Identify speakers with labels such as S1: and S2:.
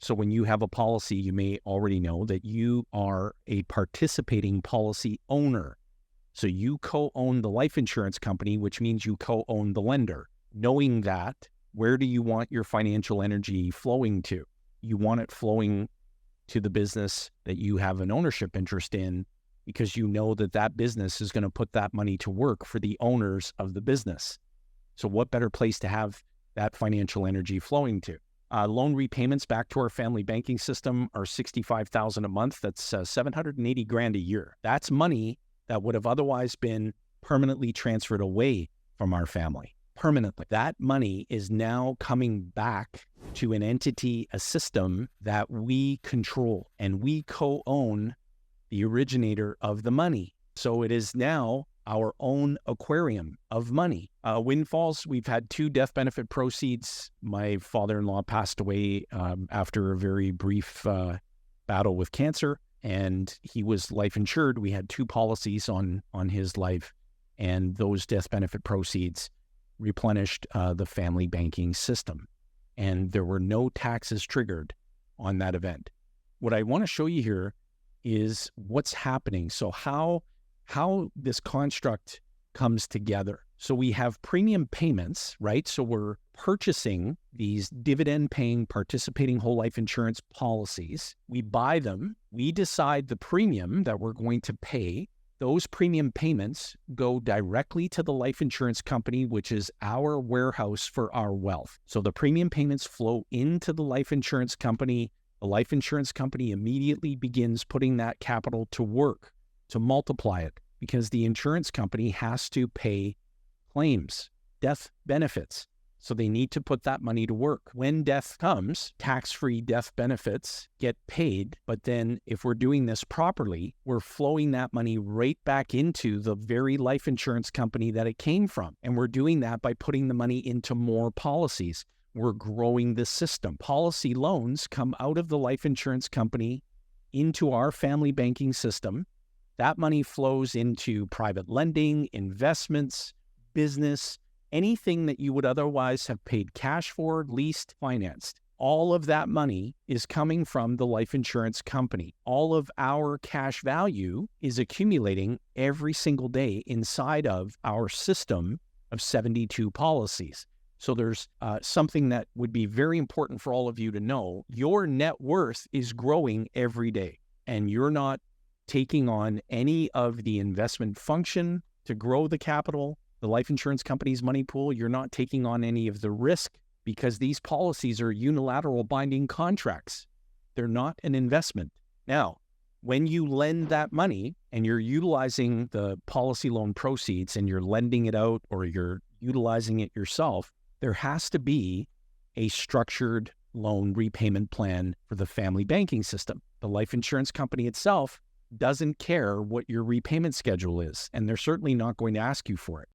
S1: So when you have a policy, you may already know that you are a participating policy owner. So you co-own the life insurance company, which means you co-own the lender. Knowing that, where do you want your financial energy flowing to? You want it flowing to the business that you have an ownership interest in, because you know that that business is going to put that money to work for the owners of the business. So what better place to have that financial energy flowing to? Loan repayments back to our family banking system are $65,000 a month. That's $780,000 a year. That's money that would have otherwise been permanently transferred away from our family. Permanently. That money is now coming back to an entity, a system that we control, and we co-own the originator of the money. So it is now our own aquarium of money. Windfalls, we've had 2 death benefit proceeds. My father-in-law passed away after a very brief battle with cancer, and he was life insured. We had 2 policies on his life, and those death benefit proceeds replenished the family banking system. And there were no taxes triggered on that event. What I want to show you here is what's happening. So how this construct comes together. So we have premium payments, right? So we're purchasing these dividend-paying participating whole life insurance policies. We buy them. We decide the premium that we're going to pay. Those premium payments go directly to the life insurance company, which is our warehouse for our wealth. So the premium payments flow into the life insurance company. The life insurance company immediately begins putting that capital to work to multiply it, because the insurance company has to pay claims, death benefits. So they need to put that money to work. When death comes, tax-free death benefits get paid. But then if we're doing this properly, we're flowing that money right back into the very life insurance company that it came from. And we're doing that by putting the money into more policies. We're growing the system. Policy loans come out of the life insurance company into our family banking system. That money flows into private lending, investments, business, anything that you would otherwise have paid cash for, leased, financed. All of that money is coming from the life insurance company. All of our cash value is accumulating every single day inside of our system of 72 policies. So there's something that would be very important for all of you to know. Your net worth is growing every day, and you're not taking on any of the investment function to grow the capital, the life insurance company's money pool. You're not taking on any of the risk, because these policies are unilateral binding contracts. They're not an investment. Now, when you lend that money and you're utilizing the policy loan proceeds and you're lending it out or you're utilizing it yourself, there has to be a structured loan repayment plan for the family banking system. The life insurance company itself doesn't care what your repayment schedule is, and they're certainly not going to ask you for it.